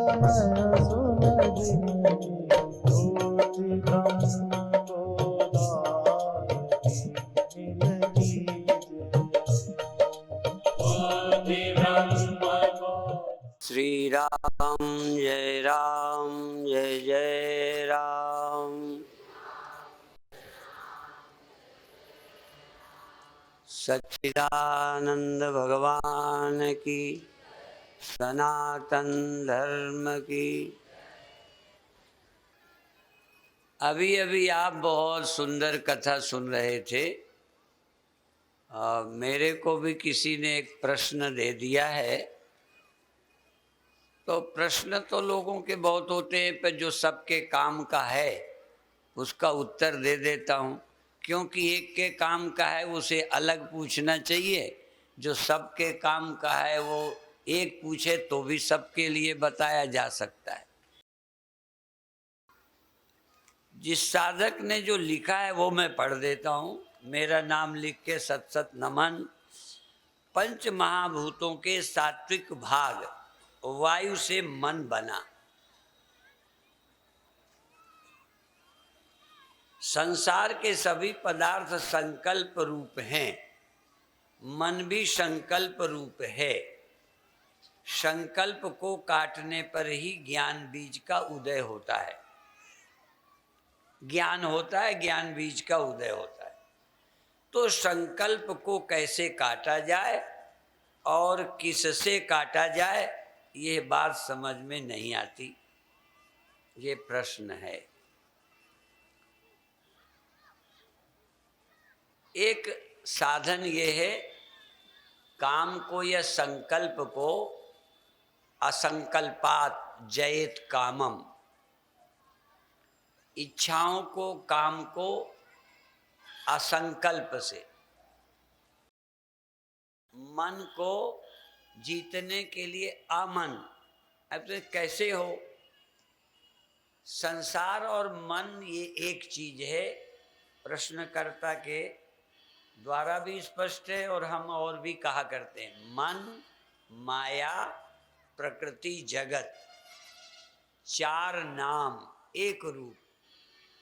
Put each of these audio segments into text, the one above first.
मैं सुन जिंदगी ज्योति ब्रह्म गोदान की मिल श्री राम जय जय राम। सच्चिदानंद भगवान की, सनातन धर्म की। अभी अभी आप बहुत सुंदर कथा सुन रहे थे। मेरे को भी किसी ने एक प्रश्न दे दिया है। तो प्रश्न तो लोगों के बहुत होते हैं, पर जो सबके काम का है उसका उत्तर दे देता हूँ। क्योंकि एक के काम का है उसे अलग पूछना चाहिए, जो सबके काम का है वो एक पूछे तो भी सबके लिए बताया जा सकता है। जिस साधक ने जो लिखा है वो मैं पढ़ देता हूँ। मेरा नाम लिख के सत सत नमन। पंच महाभूतों के सात्विक भाग वायु से मन बना। संसार के सभी पदार्थ संकल्प रूप हैं, मन भी संकल्प रूप है। संकल्प को काटने पर ही ज्ञान बीज का उदय होता है। ज्ञान होता है, ज्ञान बीज का उदय होता है। तो संकल्प को कैसे काटा जाए और किससे काटा जाए, ये बात समझ में नहीं आती। ये प्रश्न है। एक साधन ये है, काम को या संकल्प को असंकल्पात जयेत कामम। इच्छाओं को, काम को असंकल्प से, मन को जीतने के लिए अमन। अब तो कैसे हो? संसार और मन ये एक चीज है। प्रश्नकर्ता के द्वारा भी स्पष्ट है और हम और भी कहा करते हैं। मन, माया, प्रकृति, जगत, चार नाम एक रूप।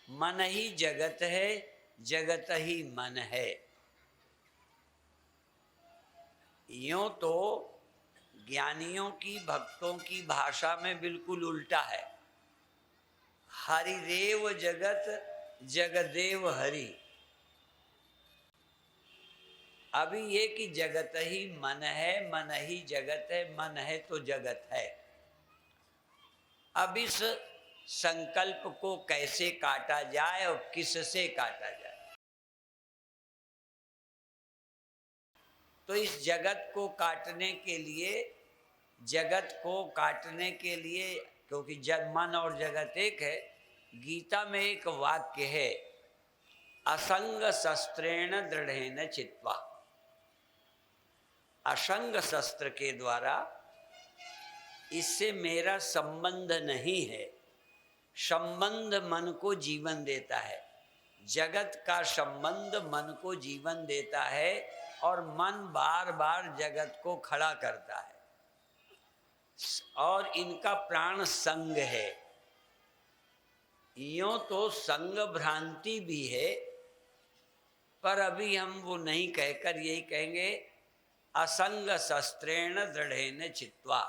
मन ही जगत है, जगत ही मन है। यूं तो ज्ञानियों की, भक्तों की भाषा में बिल्कुल उल्टा है। हरिदेव जगत, जगदेव हरि। अभी ये कि जगत ही मन है, मन ही जगत है, मन है तो जगत है। अब इस संकल्प को कैसे काटा जाए और किससे काटा जाए? तो इस जगत को काटने के लिए, क्योंकि जब मन और जगत एक है, गीता में एक वाक्य है, असंग शस्त्रेण दृढ़ेन चित्वा। असंग शस्त्र के द्वारा, इससे मेरा संबंध नहीं है। संबंध मन को जीवन देता है। जगत का संबंध मन को जीवन देता है और मन बार बार जगत को खड़ा करता है और इनका प्राण संग है। यूं तो संग भ्रांति भी है, पर अभी हम वो नहीं कहकर यही कहेंगे, असंग शस्त्रेण दृढ़ेन चित्वा।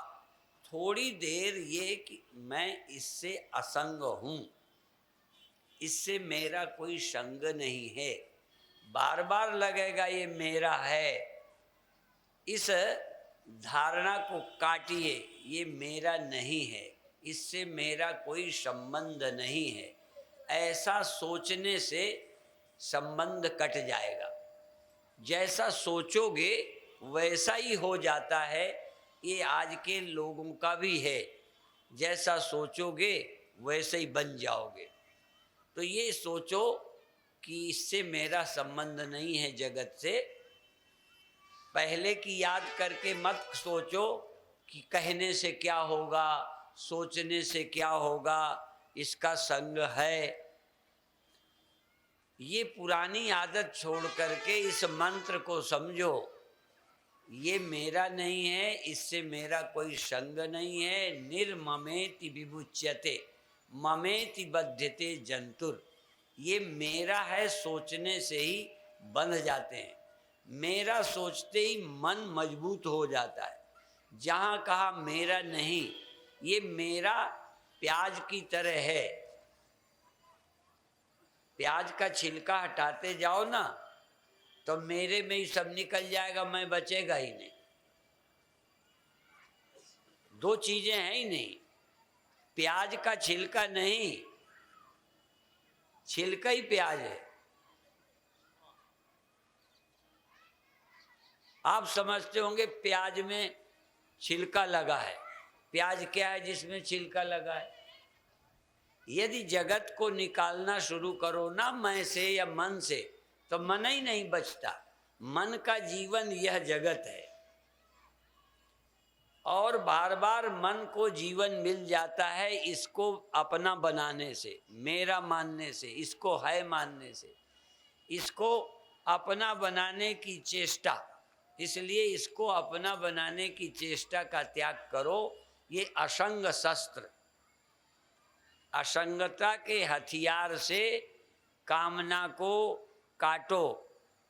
थोड़ी देर ये कि मैं इससे असंग हूँ, इससे मेरा कोई संग नहीं है। बार बार लगेगा ये मेरा है। इस धारणा को काटिए, ये मेरा नहीं है, इससे मेरा कोई संबंध नहीं है। ऐसा सोचने से संबंध कट जाएगा। जैसा सोचोगे वैसा ही हो जाता है। ये आज के लोगों का भी है, जैसा सोचोगे वैसे ही बन जाओगे। तो ये सोचो कि इससे मेरा संबंध नहीं है जगत से। पहले की याद करके मत सोचो कि कहने से क्या होगा, सोचने से क्या होगा, इसका संग है। ये पुरानी आदत छोड़ करके इस मंत्र को समझो ये मेरा नहीं है, इससे मेरा कोई संग नहीं है। निर्ममेति विमुच्यते ममेति बध्यते जंतुर। ये मेरा है सोचने से ही बंध जाते हैं। मेरा सोचते ही मन मजबूत हो जाता है। जहाँ कहा मेरा नहीं, ये मेरा प्याज की तरह है। प्याज का छिलका हटाते जाओ ना तो मेरे में ही सब निकल जाएगा, मैं बचेगा ही नहीं। दो चीजें हैं ही नहीं, प्याज का छिलका नहीं, छिलका ही प्याज है। आप समझते होंगे प्याज में छिलका लगा है। प्याज क्या है जिसमें छिलका लगा है? यदि जगत को निकालना शुरू करो ना मैं से या मन से, तो मन ही नहीं बचता। मन का जीवन यह जगत है। और बार बार मन को जीवन मिल जाता है इसको अपना बनाने से, मेरा मानने से, इसको है मानने से, इसको अपना बनाने की चेष्टा। इसलिए इसको अपना बनाने की चेष्टा का त्याग करो। ये असंग शस्त्र, असंगता के हथियार से कामना को काटो।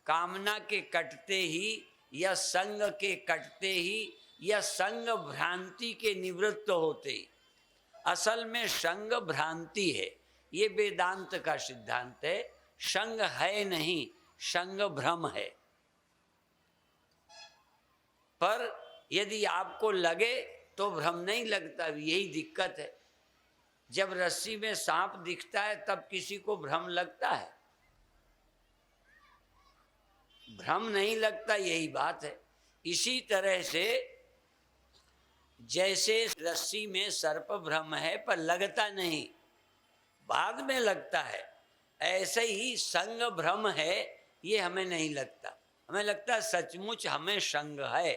कामना के कटते ही या संग के कटते ही या संग भ्रांति के निवृत्त होते ही, असल में संग भ्रांति है। ये वेदांत का सिद्धांत है। संग है नहीं, संग भ्रम है। पर यदि आपको लगे तो भ्रम नहीं लगता, यही दिक्कत है। जब रस्सी में सांप दिखता है तब किसी को भ्रम लगता है? भ्रम नहीं लगता, यही बात है। इसी तरह से जैसे रस्सी में सर्प भ्रम है पर लगता नहीं, बाद में लगता है, ऐसे ही संग भ्रम है, ये हमें नहीं लगता। हमें लगता है सचमुच हमें संग है।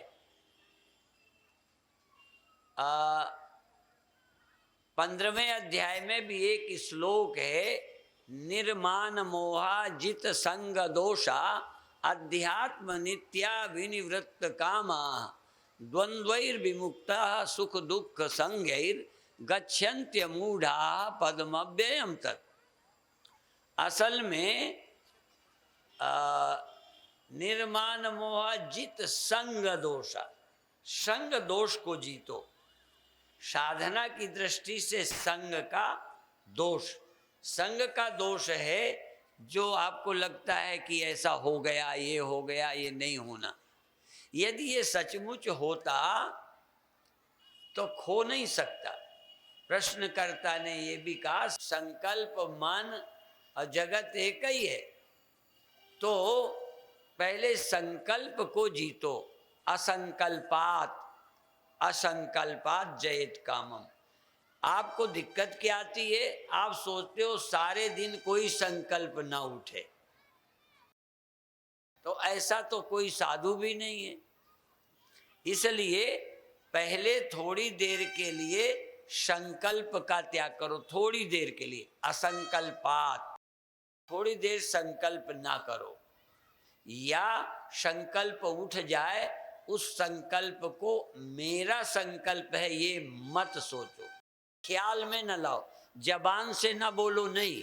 15वें अध्याय में भी एक श्लोक है, निर्माण मोहा जित संग दोषा अध्यात्म नित्या विनिवृत्त कामा द्वंद्वैर विमुक्ता सुख दुख संगैर गच्छन्त्य मूढ़ा पद्मव्ययम तत्। असल में निर्माण मोह जित संग दोषा, संग दोष को जीतो। साधना की दृष्टि से संग का दोष, संग का दोष है जो आपको लगता है कि ऐसा हो गया, ये हो गया, ये नहीं होना। यदि ये सचमुच होता तो खो नहीं सकता। प्रश्नकर्ता ने ये भी कहा संकल्प मन और जगत एक ही है। तो पहले संकल्प को जीतो। असंकल्पात असंकल्पात जयेत कामम। आपको दिक्कत क्या आती है? आप सोचते हो सारे दिन कोई संकल्प ना उठे, तो ऐसा तो कोई साधु भी नहीं है। इसलिए पहले थोड़ी देर के लिए संकल्प का त्याग करो, थोड़ी देर के लिए। असंकल्पात, थोड़ी देर संकल्प ना करो। या संकल्प उठ जाए, उस संकल्प को मेरा संकल्प है ये मत सोचो, ख्याल में न लाओ, जबान से न बोलो। नहीं,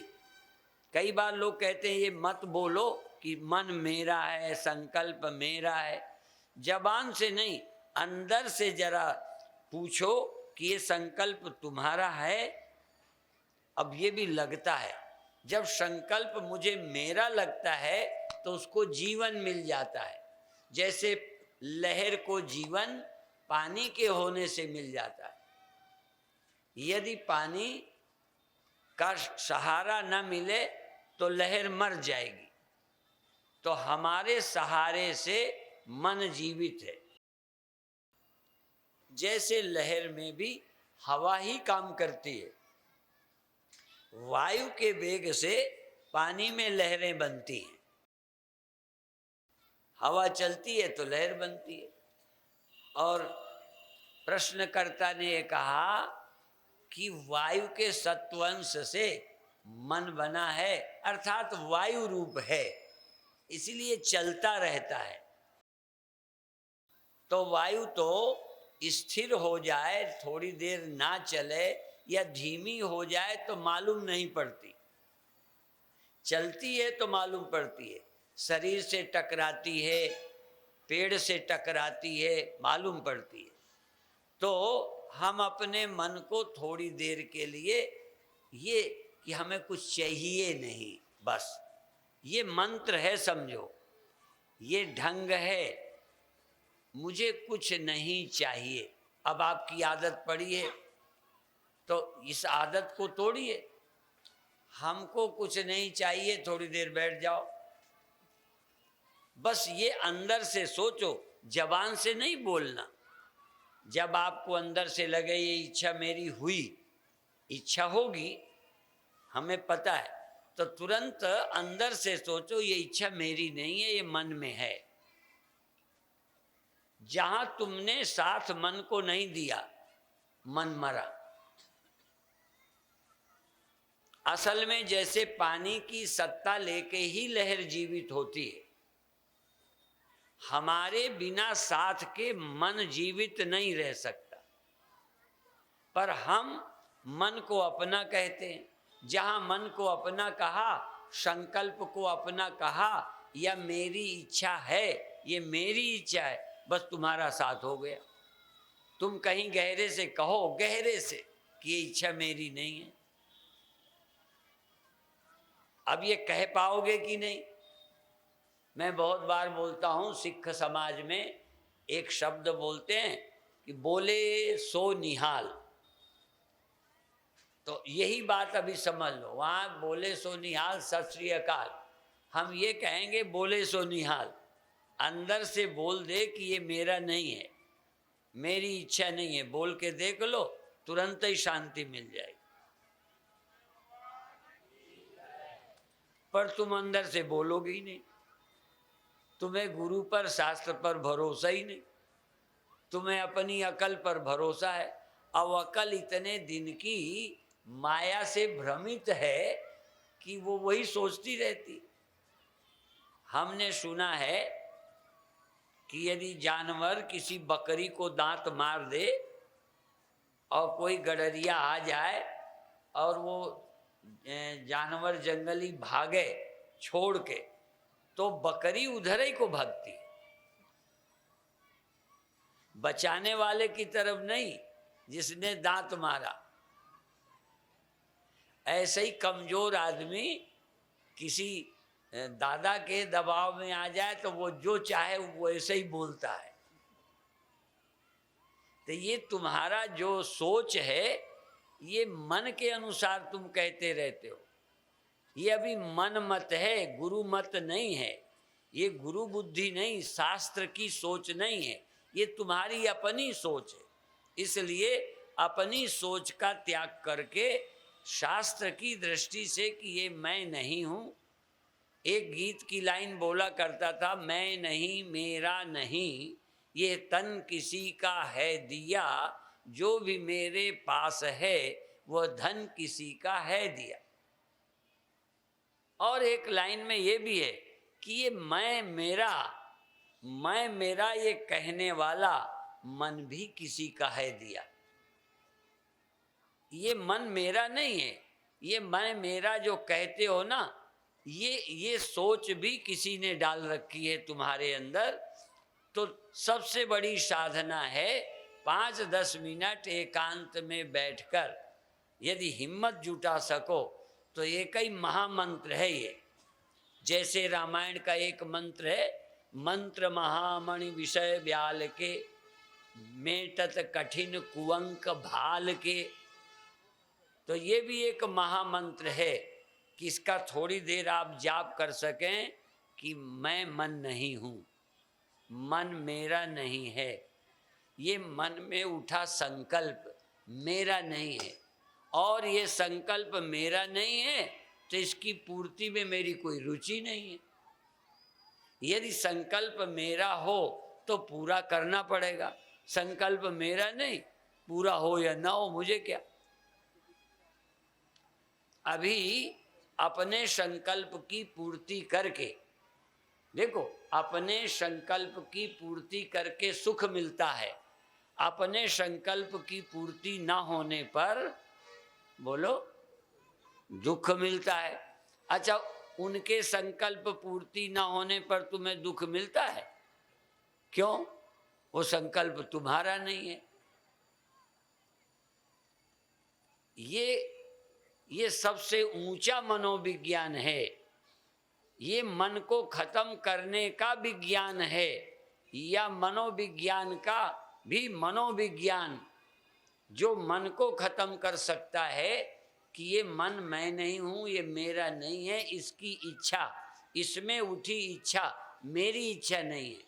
कई बार लोग कहते हैं ये मत बोलो कि मन मेरा है, संकल्प मेरा है। जबान से नहीं, अंदर से जरा पूछो कि ये संकल्प तुम्हारा है। अब ये भी लगता है, जब संकल्प मुझे मेरा लगता है तो उसको जीवन मिल जाता है। जैसे लहर को जीवन पानी के होने से मिल जाता है। यदि पानी का सहारा न मिले तो लहर मर जाएगी। तो हमारे सहारे से मन जीवित है। जैसे लहर में भी हवा ही काम करती है। वायु के वेग से पानी में लहरें बनती हैं। हवा चलती है तो लहर बनती है। और प्रश्नकर्ता ने कहा कि वायु के सत्वंश से मन बना है, अर्थात वायु रूप है, इसलिए चलता रहता है। तो वायु तो स्थिर हो जाए, थोड़ी देर ना चले या धीमी हो जाए तो मालूम नहीं पड़ती, चलती है तो मालूम पड़ती है। शरीर से टकराती है, पेड़ से टकराती है, मालूम पड़ती है। तो हम अपने मन को थोड़ी देर के लिए ये कि हमें कुछ चाहिए नहीं, बस ये मंत्र है समझो, ये ढंग है, मुझे कुछ नहीं चाहिए। अब आपकी आदत पड़ी है तो इस आदत को तोड़िए। हमको कुछ नहीं चाहिए, थोड़ी देर बैठ जाओ, बस ये अंदर से सोचो, जबान से नहीं बोलना। जब आपको अंदर से लगे ये इच्छा मेरी हुई, इच्छा होगी हमें पता है, तो तुरंत अंदर से सोचो ये इच्छा मेरी नहीं है, ये मन में है। जहां तुमने साथ मन को नहीं दिया, मन मरा। असल में जैसे पानी की सत्ता लेके ही लहर जीवित होती है, हमारे बिना साथ के मन जीवित नहीं रह सकता। पर हम मन को अपना कहते हैं। जहां मन को अपना कहा, संकल्प को अपना कहा, या मेरी इच्छा है, ये मेरी इच्छा है, बस तुम्हारा साथ हो गया। तुम कहीं गहरे से कहो, गहरे से, कि ये इच्छा मेरी नहीं है। अब ये कह पाओगे कि नहीं? मैं बहुत बार बोलता हूँ, सिख समाज में एक शब्द बोलते हैं कि बोले सो निहाल। तो यही बात अभी समझ लो, वहाँ बोले सो निहाल, सत श्री अकाल। हम ये कहेंगे बोले सो निहाल, अंदर से बोल दे कि ये मेरा नहीं है, मेरी इच्छा नहीं है, बोल के देख लो, तुरंत ही शांति मिल जाएगी। पर तुम अंदर से बोलोगे ही नहीं। तुम्हें गुरु पर, शास्त्र पर भरोसा ही नहीं, तुम्हें अपनी अकल पर भरोसा है। अब अकल इतने दिन की माया से भ्रमित है कि वो वही सोचती रहती। हमने सुना है कि यदि जानवर किसी बकरी को दांत मार दे और कोई गडरिया आ जाए और वो जानवर जंगली भागे छोड़ के, तो बकरी उधर ही को भागती, बचाने वाले की तरफ नहीं जिसने दांत मारा। ऐसे ही कमजोर आदमी किसी दादा के दबाव में आ जाए तो वो जो चाहे वो ऐसे ही बोलता है। तो ये तुम्हारा जो सोच है, ये मन के अनुसार तुम कहते रहते हो। ये अभी मन मत है, गुरु मत नहीं है। ये गुरु बुद्धि नहीं, शास्त्र की सोच नहीं है, ये तुम्हारी अपनी सोच है। इसलिए अपनी सोच का त्याग करके शास्त्र की दृष्टि से कि ये मैं नहीं हूँ। एक गीत की लाइन बोला करता था, मैं नहीं मेरा नहीं, ये तन किसी का है दिया, जो भी मेरे पास है वह धन किसी का है दिया। और एक लाइन में ये भी है कि ये मैं मेरा ये कहने वाला मन भी किसी का है दिया। ये मन मेरा नहीं है, ये मैं मेरा जो कहते हो ना, ये सोच भी किसी ने डाल रखी है तुम्हारे अंदर। तो सबसे बड़ी साधना है 5-10 मिनट एकांत में बैठकर यदि हिम्मत जुटा सको तो एक ही महामंत्र है ये। जैसे रामायण का एक मंत्र है, मंत्र महामणि विषय ब्याल के, मेटत कठिन कुअंक भाल के। तो ये भी एक महामंत्र है कि इसका थोड़ी देर आप जाप कर सकें कि मैं मन नहीं हूँ, मन मेरा नहीं है, ये मन में उठा संकल्प मेरा नहीं है, और ये संकल्प मेरा नहीं है तो इसकी पूर्ति में मेरी कोई रुचि नहीं है। यदि संकल्प मेरा हो तो पूरा करना पड़ेगा, संकल्प मेरा नहीं, पूरा हो या ना हो मुझे क्या। अभी अपने संकल्प की पूर्ति करके देखो, अपने संकल्प की पूर्ति करके सुख मिलता है, अपने संकल्प की पूर्ति ना होने पर बोलो दुख मिलता है। अच्छा, उनके संकल्प पूर्ति ना होने पर तुम्हें दुख मिलता है, क्यों? वो संकल्प तुम्हारा नहीं है। ये सबसे ऊंचा मनोविज्ञान है, ये मन को खत्म करने का विज्ञान है, या मनोविज्ञान का भी मनोविज्ञान, जो मन को खत्म कर सकता है कि ये मन मैं नहीं हूं, ये मेरा नहीं है, इसकी इच्छा, इसमें उठी इच्छा मेरी इच्छा नहीं है।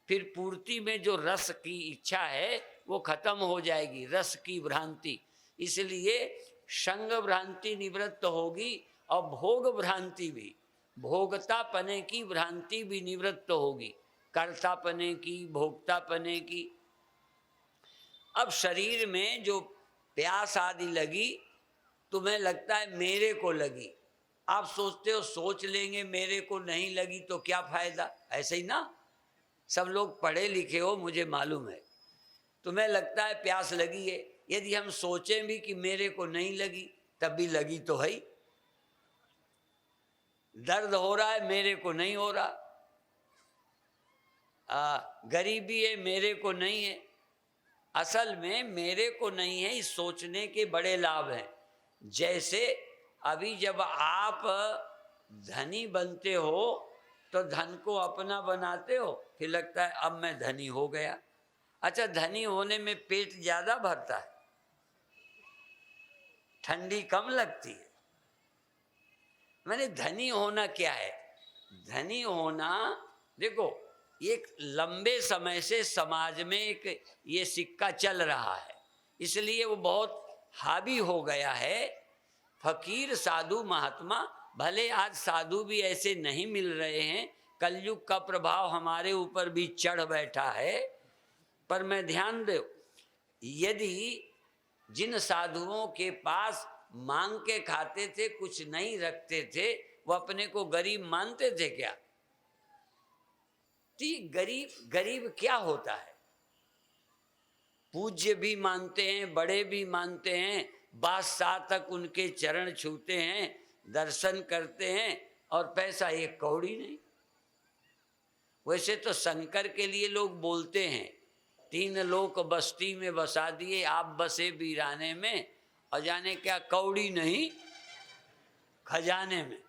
फिर पूर्ति में जो रस की इच्छा है वो खत्म हो जाएगी, रस की भ्रांति। इसलिए संग भ्रांति निवृत्त होगी और भोग भ्रांति भी, भोगतापने की भ्रांति भी निवृत्त होगी, कर्तापने की, भोक्तापने की। अब शरीर में जो प्यास आदि लगी, तुम्हें लगता है मेरे को लगी, आप सोचते हो सोच लेंगे मेरे को नहीं लगी तो क्या फायदा, ऐसे ही ना। सब लोग पढ़े लिखे हो, मुझे मालूम है। तुम्हें लगता है प्यास लगी है, यदि हम सोचें भी कि मेरे को नहीं लगी, तब भी लगी तो है ही। दर्द हो रहा है, मेरे को नहीं हो रहा, गरीबी है, मेरे को नहीं है। असल में मेरे को नहीं है, इस सोचने के बड़े लाभ हैं। जैसे अभी जब आप धनी बनते हो तो धन को अपना बनाते हो, फिर लगता है अब मैं धनी हो गया। अच्छा, धनी होने में पेट ज्यादा भरता है, ठंडी कम लगती है। मैंने धनी होना क्या है? धनी होना, देखो, एक लंबे समय से समाज में एक ये सिक्का चल रहा है, इसलिए वो बहुत हावी हो गया है। फकीर, साधु, महात्मा, भले आज साधु भी ऐसे नहीं मिल रहे हैं, कलयुग का प्रभाव हमारे ऊपर भी चढ़ बैठा है, पर मैं ध्यान दो, यदि जिन साधुओं के पास मांग के खाते थे, कुछ नहीं रखते थे, वो अपने को गरीब मानते थे क्या? तो गरीब गरीब क्या होता है? पूज्य भी मानते हैं, बड़े भी मानते हैं, बादशाह तक उनके चरण छूते हैं, दर्शन करते हैं, और पैसा एक कौड़ी नहीं। वैसे तो शंकर के लिए लोग बोलते हैं, 3 लोक बस्ती में बसा दिए, आप बसे वीराने में, और जाने क्या कौड़ी नहीं खजाने में।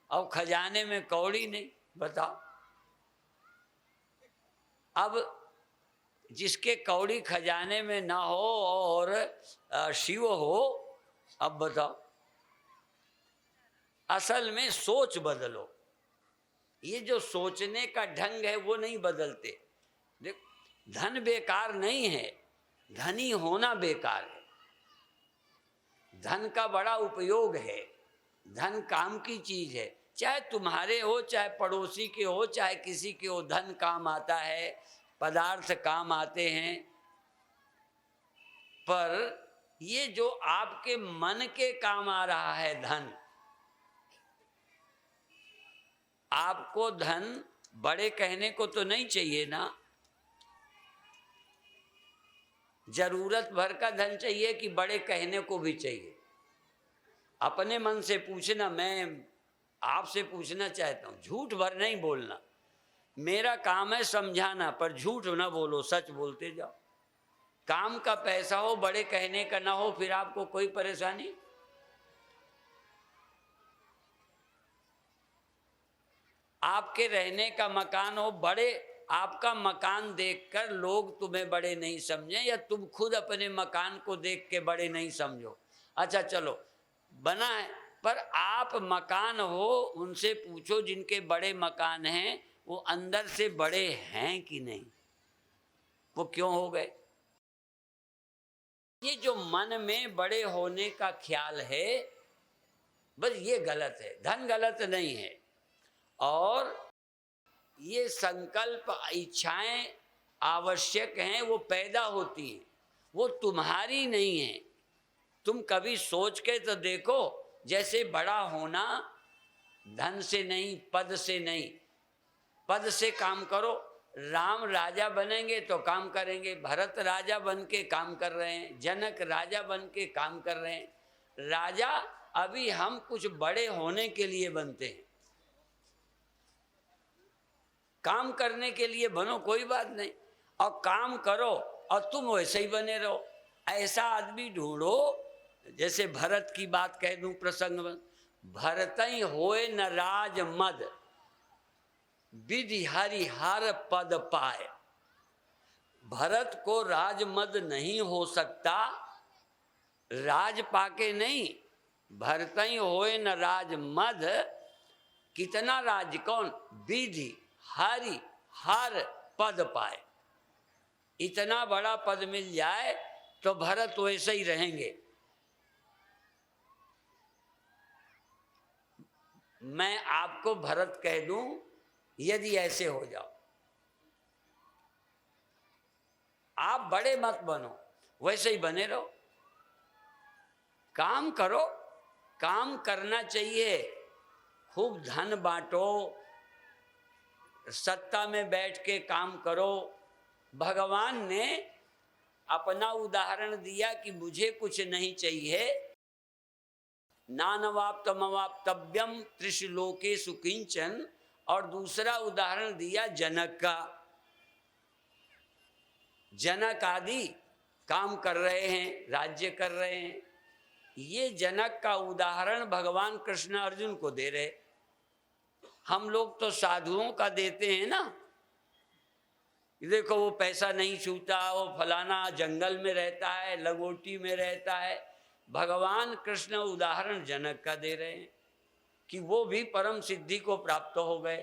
और खजाने में कौड़ी नहीं, बताओ। अब जिसके कौड़ी खजाने में ना हो और शिव हो, अब बताओ। असल में सोच बदलो, ये जो सोचने का ढंग है वो नहीं बदलते। देखो, धन बेकार नहीं है, धनी होना बेकार है। धन का बड़ा उपयोग है, धन काम की चीज है, चाहे तुम्हारे हो, चाहे पड़ोसी के हो, चाहे किसी के हो, धन काम आता है, पदार्थ काम आते हैं। पर ये जो आपके मन के काम आ रहा है धन, आपको धन बड़े कहने को तो नहीं चाहिए ना, जरूरत भर का धन चाहिए कि बड़े कहने को भी चाहिए? अपने मन से पूछना, मैं आपसे पूछना चाहता हूँ, झूठ भर नहीं बोलना। मेरा काम है समझाना, पर झूठ ना बोलो, सच बोलते जाओ। काम का पैसा हो, बड़े कहने का ना हो, फिर आपको कोई परेशानी। आपके रहने का मकान हो, बड़े आपका मकान देखकर लोग तुम्हें बड़े नहीं समझें, या तुम खुद अपने मकान को देख के बड़े नहीं समझो। अच्छा चलो, बना है, पर आप मकान हो, उनसे पूछो जिनके बड़े मकान हैं, वो अंदर से बड़े हैं कि नहीं, वो क्यों हो गए? ये जो मन में बड़े होने का ख्याल है, बस ये गलत है। धन गलत नहीं है, और ये संकल्प, इच्छाएं आवश्यक हैं, वो पैदा होती हैं, वो तुम्हारी नहीं है। तुम कभी सोच के तो देखो, जैसे बड़ा होना धन से नहीं, पद से नहीं, पद से काम करो। राम राजा बनेंगे तो काम करेंगे, भरत राजा बन के काम कर रहे हैं, जनक राजा बन के काम कर रहे हैं। राजा अभी हम कुछ बड़े होने के लिए बनते हैं, काम करने के लिए बनो, कोई बात नहीं, और काम करो और तुम वैसे ही बने रहो। ऐसा आदमी ढूंढो, जैसे भरत की बात कह दूं प्रसंग में, भरतई होए न राज मद, विधि हरि हर पद पाए। भरत को राजमद नहीं हो सकता, राज पाके नहीं, भरतई होए न राजमद, कितना राज कौन, विधि हरि हर पद पाए। इतना बड़ा पद मिल जाए तो भरत वैसे ही रहेंगे। मैं आपको भरत कह दूं, यदि ऐसे हो जाओ, आप बड़े मत बनो, वैसे ही बने रहो, काम करो, काम करना चाहिए, खूब धन बांटो, सत्ता में बैठ के काम करो। भगवान ने अपना उदाहरण दिया कि मुझे कुछ नहीं चाहिए, नानवाप्तमवाप्तव्यम त्रिशलोकेषु किंचन, और दूसरा उदाहरण दिया जनक का। जनक आदि काम कर रहे हैं, राज्य कर रहे हैं, ये जनक का उदाहरण भगवान कृष्ण अर्जुन को दे रहे। हम लोग तो साधुओं का देते हैं ना, देखो वो पैसा नहीं छूता, वो फलाना जंगल में रहता है, लंगोटी में रहता है। भगवान कृष्ण उदाहरण जनक का दे रहे हैं कि वो भी परम सिद्धि को प्राप्त हो गए,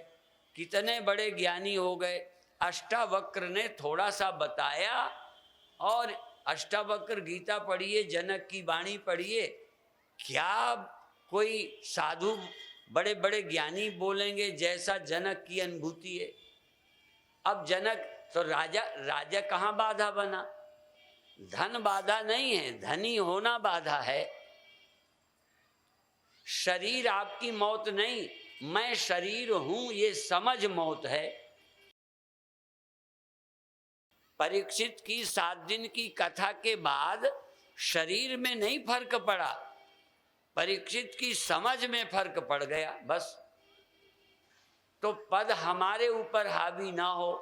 कितने बड़े ज्ञानी हो गए। अष्टावक्र ने थोड़ा सा बताया, और अष्टावक्र गीता पढ़िए, जनक की वाणी पढ़िए, क्या कोई साधु बड़े बड़े ज्ञानी बोलेंगे जैसा जनक की अनुभूति है। अब जनक तो राजा कहाँ बाधा बना, धन बाधा नहीं है, धनी होना बाधा है। शरीर आपकी मौत नहीं, मैं शरीर हूं ये समझ मौत है। परीक्षित की 7 दिन की कथा के बाद शरीर में नहीं फर्क पड़ा, परीक्षित की समझ में फर्क पड़ गया बस। तो पद हमारे ऊपर हावी ना हो।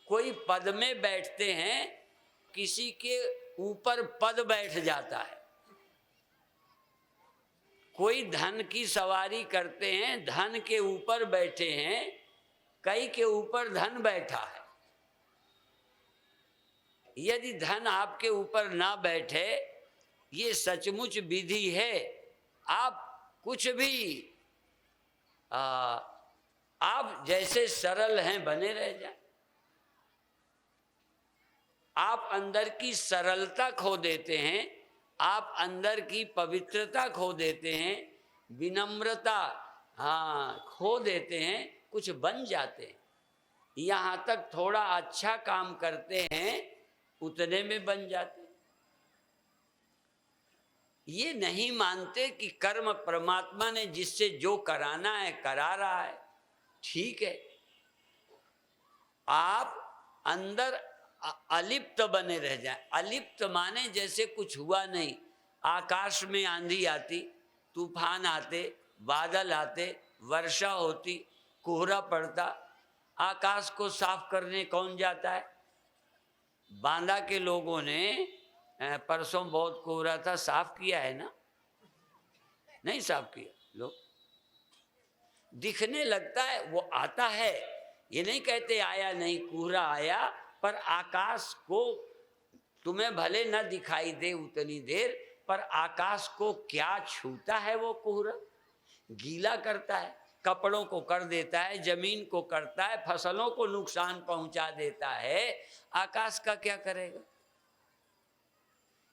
कोई पद में बैठते हैं, किसी के ऊपर पद बैठ जाता है। कोई धन की सवारी करते हैं, धन के ऊपर बैठे हैं, कई के ऊपर धन बैठा है। यदि धन आपके ऊपर ना बैठे, ये सचमुच विधि है, आप कुछ भी आप जैसे सरल हैं बने रह जाए। आप अंदर की सरलता खो देते हैं, आप अंदर की पवित्रता खो देते हैं, विनम्रता खो देते हैं, कुछ बन जाते हैं। यहाँ तक थोड़ा अच्छा काम करते हैं, उतने में बन जाते हैं। ये नहीं मानते कि कर्म परमात्मा ने जिससे जो कराना है करा रहा है, ठीक है। आप अंदर अलिप्त बने रह जाएं। अलिप्त माने जैसे कुछ हुआ नहीं। आकाश में आंधी आती, तूफान आते, बादल आते, वर्षा होती, कोहरा पड़ता, आकाश को साफ करने कौन जाता है? बांदा के लोगों ने परसों बहुत कोहरा था, साफ किया है ना? नहीं साफ किया। लोग दिखने लगता है, वो आता है, ये नहीं कहते आया नहीं, कोहरा आया, पर आकाश को तुम्हें भले न दिखाई दे उतनी देर, पर आकाश को क्या छूता है वो कोहरा? गीला करता है, कपड़ों को कर देता है, जमीन को करता है, फसलों को नुकसान पहुंचा देता है। आकाश का क्या करेगा?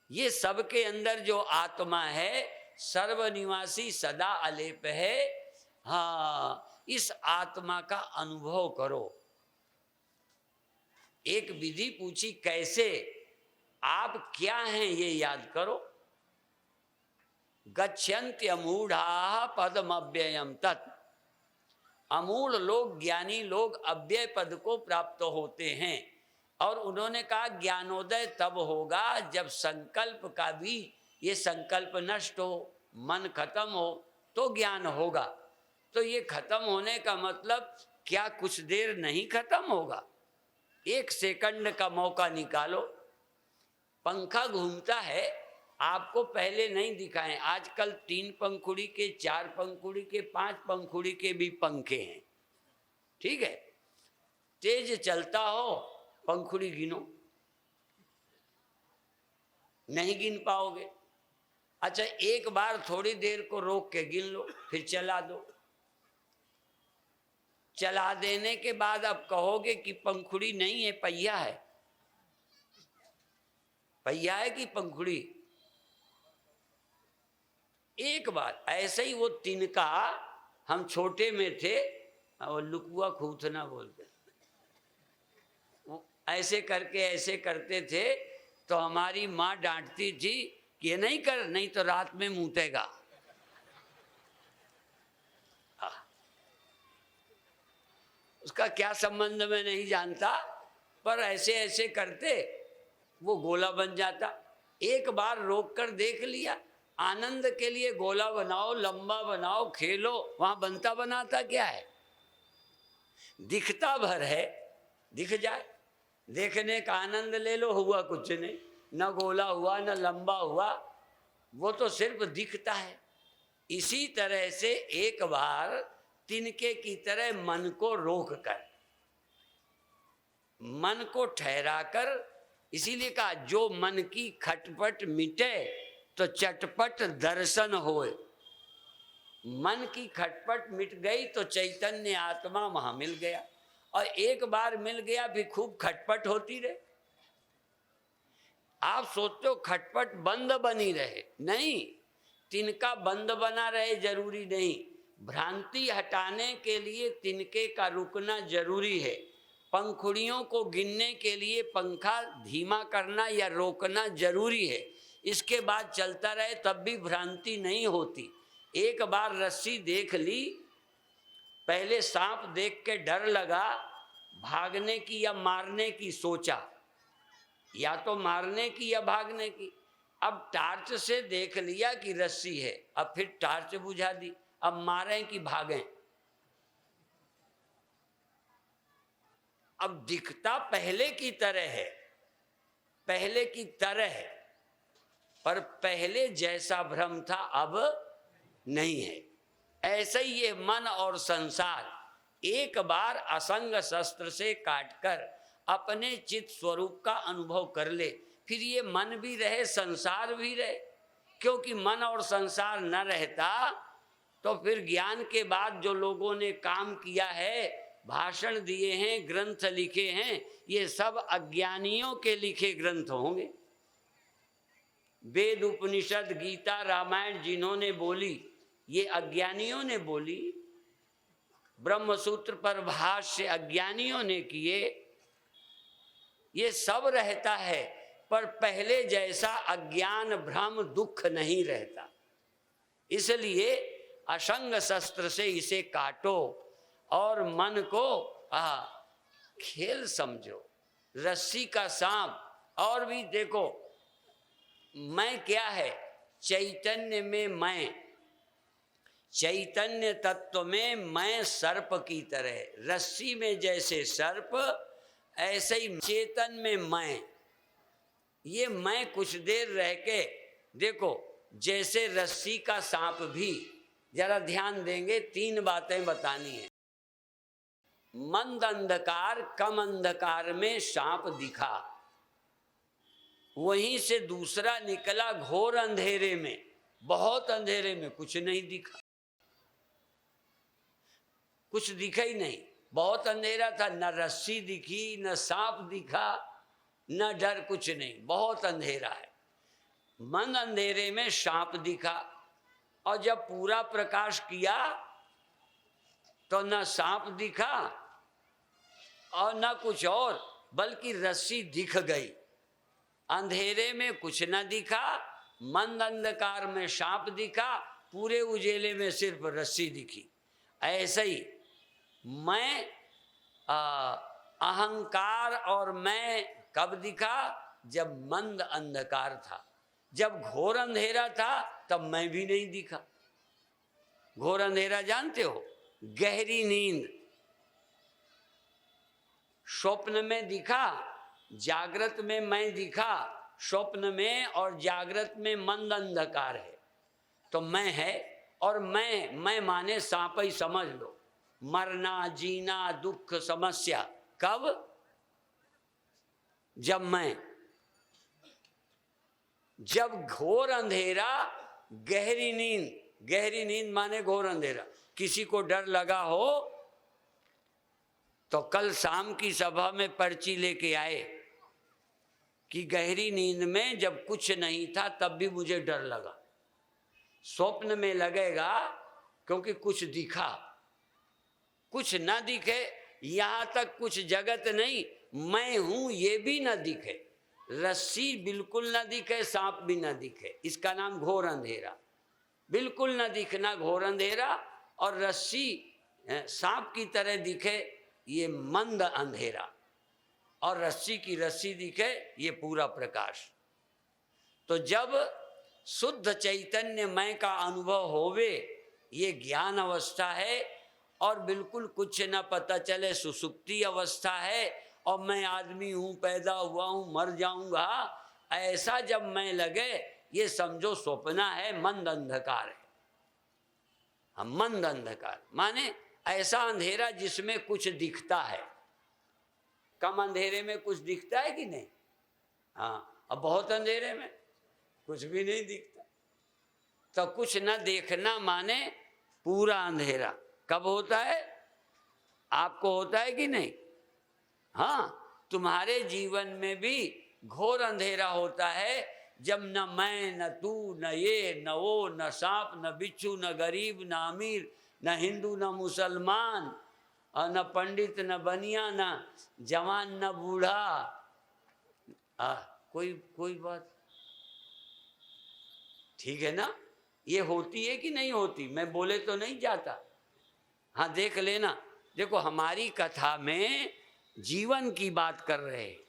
ये सबके अंदर जो आत्मा है, सर्वनिवासी सदा अलेप है। हाँ, इस आत्मा का अनुभव करो। एक विधि पूछी, कैसे? आप क्या हैं ये याद करो। गच्छन्त्यमूढ़ाः पदमव्ययम् तत्, अमूढ़ लोग, ज्ञानी लोग अव्यय पद को प्राप्त होते हैं। और उन्होंने कहा ज्ञानोदय तब होगा जब संकल्प का भी, ये संकल्प नष्ट हो, मन खत्म हो, तो ज्ञान होगा। तो ये खत्म होने का मतलब क्या कुछ देर नहीं खत्म होगा? 1 सेकंड का मौका निकालो। पंखा घूमता है, आपको पहले नहीं दिखाएं, आजकल 3 पंखुड़ी के, 4 पंखुड़ी के, 5 पंखुड़ी के भी पंखे हैं, ठीक है। तेज चलता हो, पंखुड़ी गिनो, नहीं गिन पाओगे। अच्छा, एक बार थोड़ी देर को रोक के गिन लो, फिर चला दो। चला देने के बाद अब कहोगे कि पंखुड़ी नहीं है, पहिया है। पहिया है कि पंखुड़ी? एक बार ऐसे ही वो तिनका, हम छोटे में थे, और लुकुआ खूथना बोलते, ऐसे करके ऐसे करते थे, तो हमारी माँ डांटती थी कि ये नहीं कर, नहीं तो रात में मूतेगा। उसका क्या संबंध मैं नहीं जानता, पर ऐसे ऐसे करते वो गोला बन जाता। एक बार रोक कर देख लिया, आनंद के लिए गोला बनाओ, लंबा बनाओ, खेलो, वहां बनता बनाता क्या है? दिखता भर है, दिख जाए, देखने का आनंद ले लो, हुआ कुछ नहीं, न गोला हुआ न लंबा हुआ, वो तो सिर्फ दिखता है। इसी तरह से एक बार तिनके की तरह मन को रोक कर, मन को ठहरा कर, इसीलिए कहा जो मन की खटपट मिटे तो चटपट दर्शन होए। मन की खटपट मिट गई तो चैतन्य आत्मा वहां मिल गया, और एक बार मिल गया भी खूब खटपट होती रहे। आप सोचते हो खटपट बंद बनी रहे, नहीं, तिनका बंद बना रहे जरूरी नहीं। भ्रांति हटाने के लिए तिनके का रुकना जरूरी है। पंखुड़ियों को गिनने के लिए पंखा धीमा करना या रोकना जरूरी है। इसके बाद चलता रहे तब भी भ्रांति नहीं होती। एक बार रस्सी देख ली, पहले सांप देख के डर लगा, भागने की या मारने की सोचा, या तो मारने की या भागने की। अब टार्च से देख लिया कि रस्सी है, अब फिर टार्च बुझा दी, अब मारें कि भागें। अब दिखता पहले की तरह है, पहले की तरह है, पर पहले जैसा भ्रम था अब नहीं है। ऐसे ही ये मन और संसार एक बार असंग शस्त्र से काटकर अपने चित स्वरूप का अनुभव कर ले, फिर ये मन भी रहे, संसार भी रहे। क्योंकि मन और संसार न रहता तो फिर ज्ञान के बाद जो लोगों ने काम किया है, भाषण दिए हैं, ग्रंथ लिखे हैं, ये सब अज्ञानियों के लिखे ग्रंथ होंगे। वेद, उपनिषद, गीता, रामायण जिन्होंने बोली, ये अज्ञानियों ने बोली। ब्रह्मसूत्र पर भाष्य अज्ञानियों ने किए। ये सब रहता है, पर पहले जैसा अज्ञान, भ्रम, दुख नहीं रहता। इसलिए असंग शस्त्र से इसे काटो और मन को खेल समझो, रस्सी का सांप। और भी देखो, मैं क्या है? चैतन्य में मैं, चैतन्य तत्व में मैं सर्प की तरह, रस्सी में जैसे सर्प, ऐसे ही चेतन में मैं। ये मैं कुछ देर रह के देखो, जैसे रस्सी का सांप भी, जरा ध्यान देंगे, 3 बातें बतानी है। मंद अंधकार, कम अंधकार में सांप दिखा, वहीं से दूसरा निकला घोर अंधेरे में, बहुत अंधेरे में कुछ नहीं दिखा, कुछ दिखा ही नहीं, बहुत अंधेरा था, न रस्सी दिखी, न सांप दिखा, न डर, कुछ नहीं, बहुत अंधेरा है। मन अंधेरे में सांप दिखा, और जब पूरा प्रकाश किया तो न सांप दिखा और न कुछ और, बल्कि रस्सी दिख गई। अंधेरे में कुछ न दिखा, मंद अंधकार में सांप दिखा, पूरे उजेले में सिर्फ रस्सी दिखी। ऐसे ही मैं अहंकार और मैं कब दिखा? जब मंद अंधकार था, जब घोर अंधेरा था तब मैं भी नहीं दिखा। घोर अंधेरा जानते हो? गहरी नींद। स्वप्न में दिखा, जागृत में मैं दिखा। स्वप्न में और जागृत में मंद अंधकार है, तो मैं है। और मैं माने सांप ही समझ लो। मरना, जीना, दुख, समस्या कब? जब घोर अंधेरा, गहरी नींद। गहरी नींद माने घोर अंधेरा। किसी को डर लगा हो तो कल शाम की सभा में पर्ची लेके आए कि गहरी नींद में जब कुछ नहीं था तब भी मुझे डर लगा। स्वप्न में लगेगा क्योंकि कुछ दिखा। कुछ ना दिखे, यहां तक कुछ जगत नहीं, मैं हूं ये भी ना दिखे, रस्सी बिल्कुल ना दिखे, सांप भी ना दिखे, इसका नाम घोर अंधेरा। बिल्कुल ना दिखना घोर अंधेरा, और रस्सी सांप की तरह दिखे ये मंद अंधेरा, और रस्सी की रस्सी दिखे ये पूरा प्रकाश। तो जब शुद्ध चैतन्य मैं का अनुभव होवे, ये ज्ञान अवस्था है, और बिल्कुल कुछ न पता चले, सुसुप्ति अवस्था है, और मैं आदमी हूँ, पैदा हुआ हूँ, मर जाऊंगा, ऐसा जब मैं लगे, ये समझो स्वप्न है, मंद अंधकार है। हम मंद अंधकार माने ऐसा अंधेरा जिसमें कुछ दिखता है। कम अंधेरे में कुछ दिखता है कि नहीं? हाँ, अब बहुत अंधेरे में कुछ भी नहीं दिखता। तो कुछ न देखना माने पूरा अंधेरा। कब होता है? आपको होता है कि नहीं? हाँ, तुम्हारे जीवन में भी घोर अंधेरा होता है, जब न मैं, न तू, न ये, न वो, न सांप, न बिच्छू, न गरीब, न अमीर, न हिंदू, न मुसलमान, और न पंडित, न बनिया, न जवान, न बूढ़ा। कोई बात ठीक है ना? ये होती है कि नहीं होती? मैं बोले तो नहीं जाता। हाँ, देख लेना। देखो, हमारी कथा में जीवन की बात कर रहे हैं।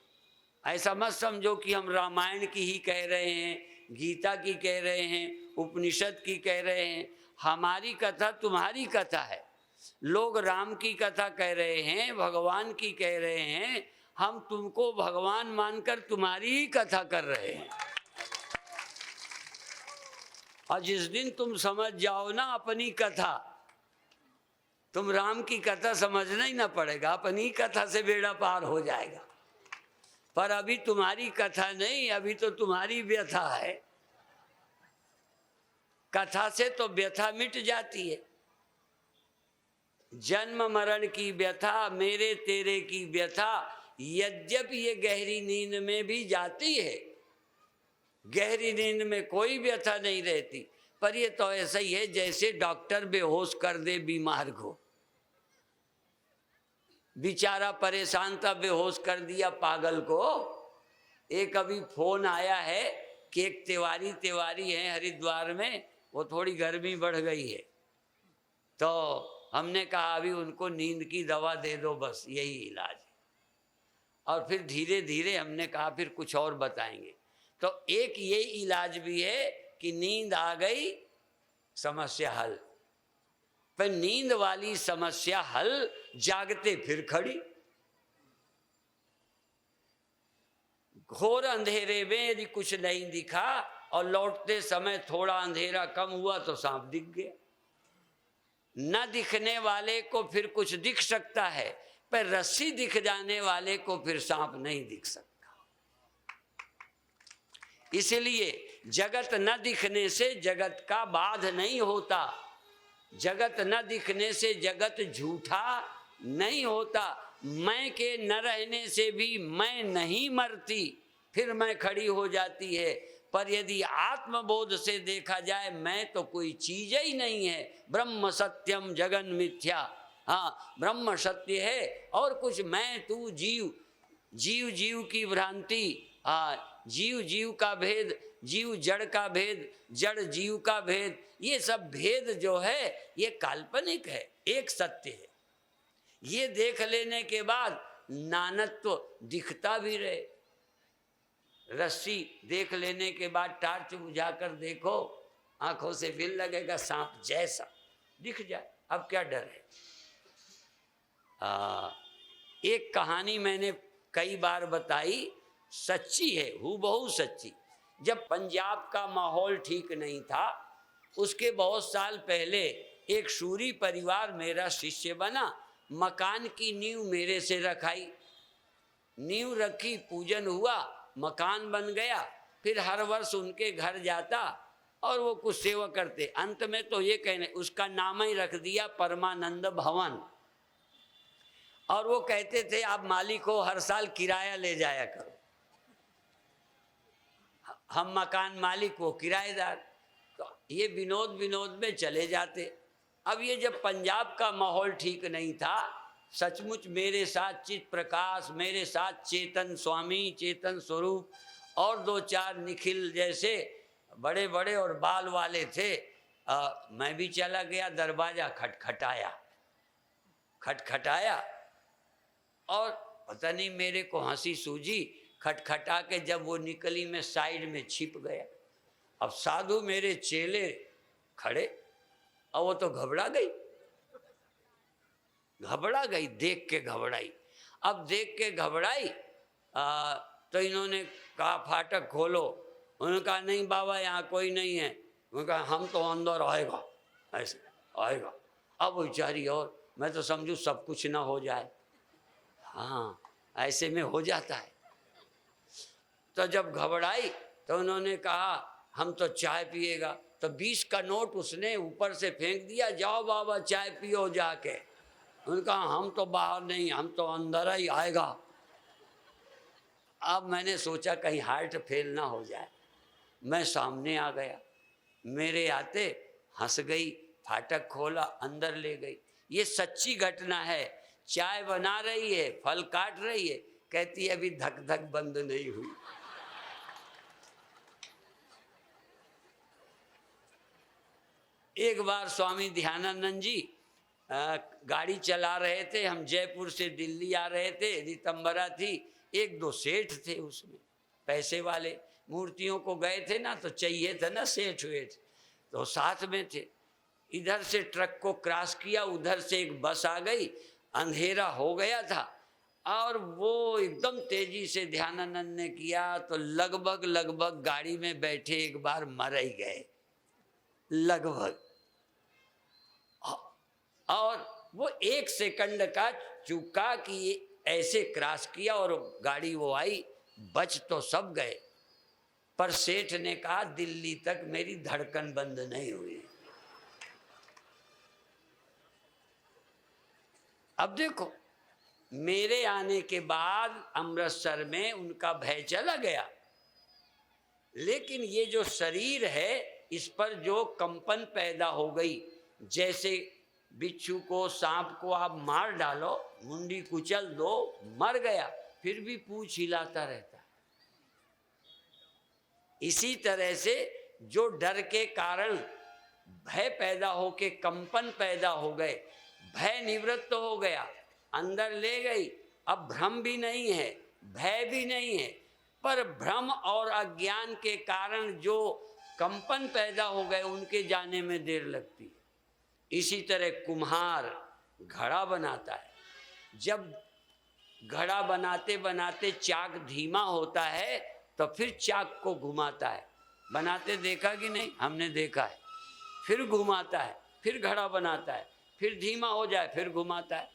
ऐसा मत समझो कि हम रामायण की ही कह रहे हैं, गीता की कह रहे हैं, उपनिषद की कह रहे हैं। हमारी कथा तुम्हारी कथा है। लोग राम की कथा कह रहे हैं, भगवान की कह रहे हैं, हम तुमको भगवान मानकर तुम्हारी ही कथा कर रहे हैं। और जिस दिन तुम समझ जाओ ना अपनी कथा, तुम राम की कथा समझना ही ना पड़ेगा, अपनी कथा से बेड़ा पार हो जाएगा। पर अभी तुम्हारी कथा नहीं, अभी तो तुम्हारी व्यथा है। कथा से तो व्यथा मिट जाती है। जन्म मरण की व्यथा, मेरे तेरे की व्यथा, यद्यपि ये गहरी नींद में भी जाती है, गहरी नींद में कोई व्यथा नहीं रहती, पर ये तो ऐसा ही है जैसे डॉक्टर बेहोश कर दे बीमार को। बेचारा परेशान था, बेहोश कर दिया पागल को। एक अभी फोन आया है कि एक तिवारी है हरिद्वार में, वो थोड़ी गर्मी बढ़ गई है, तो हमने कहा अभी उनको नींद की दवा दे दो, बस यही इलाज है। और फिर धीरे धीरे हमने कहा फिर कुछ और बताएंगे। तो एक ये इलाज भी है कि नींद आ गई, समस्या हल। पर नींद वाली समस्या हल, जागते फिर खड़ी। घोर अंधेरे में यदि कुछ नहीं दिखा और लौटते समय थोड़ा अंधेरा कम हुआ तो सांप दिख गया। न दिखने वाले को फिर कुछ दिख सकता है, पर रस्सी दिख जाने वाले को फिर सांप नहीं दिख सकता। इसलिए जगत न दिखने से जगत का बाध नहीं होता, जगत न दिखने से जगत झूठा नहीं होता। मैं के न रहने से भी मैं नहीं मरती, फिर मैं खड़ी हो जाती है। पर यदि आत्मबोध से देखा जाए, मैं तो कोई चीज ही नहीं है। ब्रह्म सत्यम जगन मिथ्या। हाँ, ब्रह्म सत्य है और कुछ मैं तू जीव, जीव जीव की भ्रांति। हाँ, जीव जीव का भेद, जीव जड़ का भेद, जड़ जीव का भेद, ये सब भेद जो है ये काल्पनिक है, एक सत्य है। ये देख लेने के बाद नानत्व दिखता भी रहे। रस्सी देख लेने के बाद टार्च बुझाकर देखो, आंखों से बिल लगेगा, सांप जैसा दिख जाए, अब क्या डर है। एक कहानी मैंने कई बार बताई, सच्ची है, हूबहू सच्ची। जब पंजाब का माहौल ठीक नहीं था, उसके बहुत साल पहले एक सूरी परिवार मेरा शिष्य बना, मकान की नींव मेरे से रखाई, नींव रखी, पूजन हुआ, मकान बन गया। फिर हर वर्ष उनके घर जाता और वो कुछ सेवा करते। अंत में तो ये कहने, उसका नाम ही रख दिया परमानंद भवन। और वो कहते थे आप मालिक हो, हर साल किराया ले जाया करो। हम मकान मालिक, वो किराएदार। तो ये विनोद में चले जाते। अब ये जब पंजाब का माहौल ठीक नहीं था, सचमुच मेरे साथ चित प्रकाश, मेरे साथ चेतन स्वामी, चेतन स्वरूप और दो चार निखिल जैसे बड़े बड़े और बाल वाले थे। मैं भी चला गया, दरवाजा खटखटाया और पता नहीं मेरे को हंसी सूझी। खटखटा के जब वो निकली, मैं साइड में छिप गया। अब साधु मेरे चेले खड़े, और वो तो घबरा गई, देख के घबराई। अब देख के घबराई तो इन्होंने कहा फाटक खोलो। उन्होंने कहा नहीं बाबा, यहाँ कोई नहीं है। उन्होंने कहा हम तो अंदर आएगा, ऐसे आएगा। अब बेचारी, और मैं तो समझूँ सब कुछ ना हो जाए। हाँ, ऐसे में हो जाता है। तो जब घबराई तो उन्होंने कहा हम तो चाय पिएगा। तो 20 का नोट उसने ऊपर से फेंक दिया, जाओ बाबा चाय पियो जाके। उन्होंने कहा हम तो बाहर नहीं, हम तो अंदर ही आएगा। अब मैंने सोचा कहीं हार्ट फेल ना हो जाए। मैं सामने आ गया, मेरे आते हंस गई, फाटक खोला, अंदर ले गई। ये सच्ची घटना है। चाय बना रही है, फल काट रही है, कहती है अभी धक धक बंद नहीं हुई। एक बार स्वामी ध्यानानंद जी गाड़ी चला रहे थे, हम जयपुर से दिल्ली आ रहे थे, रितंबरा थी। एक दो सेठ थे उसमें, पैसे वाले, मूर्तियों को गए थे ना, तो चाहिए था ना सेठ वेठ, तो साथ में थे। इधर से ट्रक को क्रॉस किया, उधर से एक बस आ गई, अंधेरा हो गया था और वो एकदम तेजी से ध्यानानंद ने किया तो लगभग गाड़ी में बैठे एक बार मर ही गए, लगभग। और वो 1 सेकंड का चूका कि ऐसे क्रॉस किया और गाड़ी वो आई, बच तो सब गए, पर सेठ ने कहा दिल्ली तक मेरी धड़कन बंद नहीं हुई। अब देखो, मेरे आने के बाद अमृतसर में उनका भय चला गया, लेकिन ये जो शरीर है इस पर जो कंपन पैदा हो गई, जैसे बिच्छू को, सांप को आप मार डालो, मुंडी कुचल दो, मर गया, फिर भी पूंछ हिलाता रहता है। इसी तरह से जो डर के कारण भय पैदा होके कंपन पैदा हो गए, भय निवृत्त हो गया, अंदर ले गई। अब भ्रम भी नहीं है, भय भी नहीं है, पर भ्रम और अज्ञान के कारण जो कंपन पैदा हो गए उनके जाने में देर लगती है। इसी तरह कुम्हार घड़ा बनाता है, जब घड़ा बनाते बनाते चाक धीमा होता है तो फिर चाक को घुमाता है। बनाते देखा कि नहीं? हमने देखा है। फिर घुमाता है, फिर घड़ा बनाता है, फिर धीमा हो जाए, फिर घुमाता है।